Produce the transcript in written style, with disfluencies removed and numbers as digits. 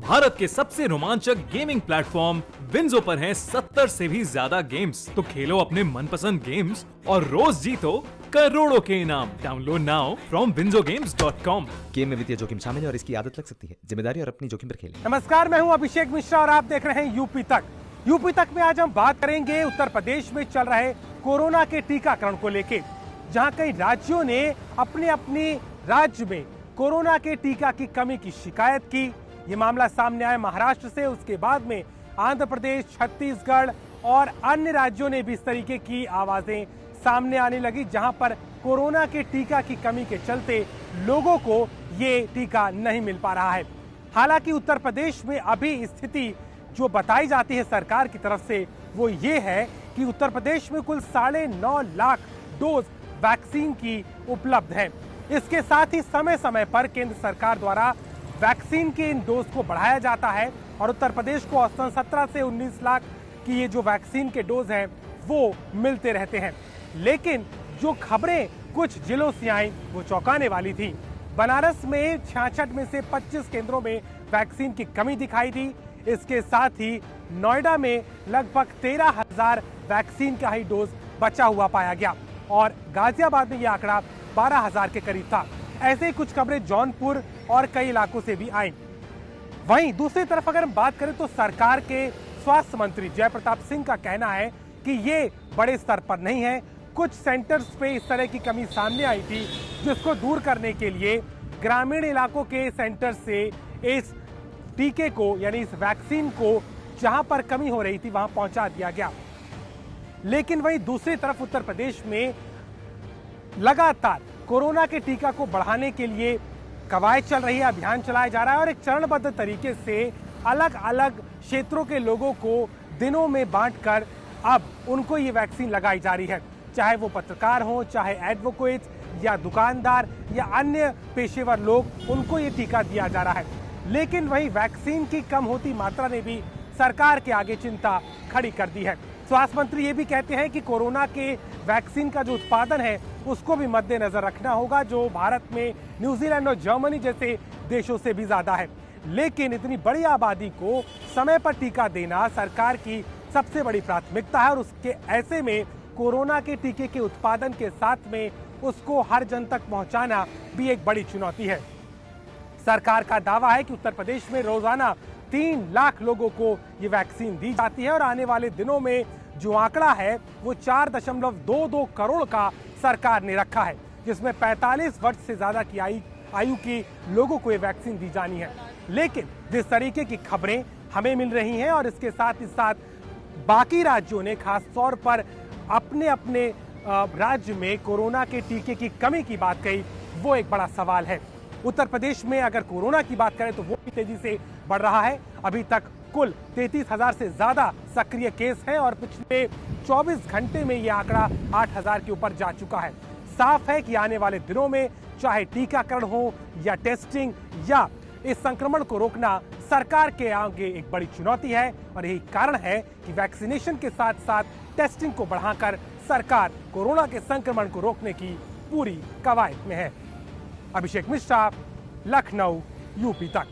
भारत के सबसे रोमांचक गेमिंग प्लेटफॉर्म विंजो पर हैं 70 से भी ज्यादा गेम्स। तो खेलो अपने मनपसंद गेम्स और रोज जीतो करोड़ों के इनाम। Download now from winzogames.com। Game में वित्तीय जोखिम शामिल है और इसकी आदत लग सकती है। जिम्मेदारी और अपनी जोखिम पर खेलें। नमस्कार, मैं हूं अभिषेक मिश्रा और आप देख रहे हैं यूपी तक। यूपी तक में आज हम बात करेंगे उत्तर प्रदेश में चल रहे कोरोना के टीकाकरण को लेकर, जहां कई राज्यों ने अपने राज्य में कोरोना के टीका की कमी की शिकायत की। ये मामला सामने आया महाराष्ट्र से, उसके बाद में आंध्र प्रदेश, छत्तीसगढ़ और अन्य राज्यों ने भी इस तरीके की आवाजें सामने आने लगी, जहां पर कोरोना के टीका की कमी के चलते लोगों को ये टीका नहीं मिल पा रहा है। हालांकि उत्तर प्रदेश में अभी स्थिति जो बताई जाती है सरकार की तरफ से वो ये है कि उत्तर प्रदेश में कुल 9.5 लाख डोज वैक्सीन की उपलब्ध है। इसके साथ ही समय समय पर केंद्र सरकार द्वारा वैक्सीन के इन डोज को बढ़ाया जाता है और उत्तर प्रदेश को औसतन 17 से 19 लाख की ये जो वैक्सीन के डोज हैं वो मिलते रहते हैं। लेकिन जो खबरें कुछ जिलों से आई वो चौंकाने वाली थी। बनारस में 66 में से 25 केंद्रों में वैक्सीन की कमी दिखाई दी। इसके साथ ही नोएडा में लगभग 13,000 वैक्सीन का ही डोज बचा हुआ पाया गया और गाजियाबाद में यह आंकड़ा 12,000 के करीब था। ऐसे ही कुछ खबरें जौनपुर और कई इलाकों से भी आई। वहीं दूसरी तरफ अगर हम बात करें तो सरकार के स्वास्थ्य मंत्री जय प्रताप सिंह का कहना है कि ये बड़े स्तर पर नहीं है। कुछ सेंटर्स पे इस तरह की कमी सामने आई थी, जिसको दूर करने के लिए ग्रामीण इलाकों के सेंटर से इस टीके को यानी इस वैक्सीन को जहां पर कमी हो रही थी वहां पहुंचा दिया गया। लेकिन वहीं दूसरी तरफ उत्तर प्रदेश में लगातार कोरोना के टीका को बढ़ाने के लिए कवायद चल रही है, अभियान चलाया जा रहा है और एक चरणबद्ध तरीके से अलग अलग क्षेत्रों के लोगों को दिनों में बांटकर अब उनको ये वैक्सीन लगाई जा रही है। चाहे वो पत्रकार हो, चाहे एडवोकेट्स या दुकानदार या अन्य पेशेवर लोग, उनको ये टीका दिया जा रहा है। लेकिन वही वैक्सीन की कम होती मात्रा ने भी सरकार के आगे चिंता खड़ी कर दी है। स्वास्थ्य मंत्री ये भी कहते हैं कि कोरोना के वैक्सीन का जो उत्पादन है उसको भी मद्देनजर रखना होगा, जो भारत में न्यूजीलैंड और जर्मनी जैसे देशों से भी ज्यादा है। लेकिन इतनी बड़ी आबादी को समय पर टीका देना सरकार की सबसे बड़ी प्राथमिकता है और उसके ऐसे में कोरोना के टीके के उत्पादन के साथ में उसको हर जन तक पहुंचाना भी एक बड़ी चुनौती है। सरकार का दावा है कि उत्तर प्रदेश में रोजाना 3 लाख लोगों को ये वैक्सीन दी जाती है और आने वाले दिनों में जो आंकड़ा है वो 4.22 करोड़ का सरकार ने रखा है, जिसमें 45 वर्ष से ज्यादा की आयु के लोगों को ये वैक्सीन दी जानी है। लेकिन जिस तरीके की खबरें हमें मिल रही हैं और इसके साथ ही साथ बाकी राज्यों ने खास तौर पर अपने राज्य में कोरोना के टीके की कमी की बात कही, वो एक बड़ा सवाल है। उत्तर प्रदेश में अगर कोरोना की बात करें तो वो भी तेजी से बढ़ रहा है। अभी तक कुल 33,000 से ज्यादा सक्रिय केस हैं और पिछले 24 घंटे में यह आंकड़ा 8,000 के ऊपर जा चुका है। साफ है कि आने वाले दिनों में चाहे टीकाकरण हो या टेस्टिंग या इस संक्रमण को रोकना सरकार के आगे एक बड़ी चुनौती है और यही कारण है कि वैक्सीनेशन के साथ साथ टेस्टिंग को बढ़ाकर सरकार कोरोना के संक्रमण को रोकने की पूरी कवायद में है। अभिषेक मिश्रा, लखनऊ, यूपी तक।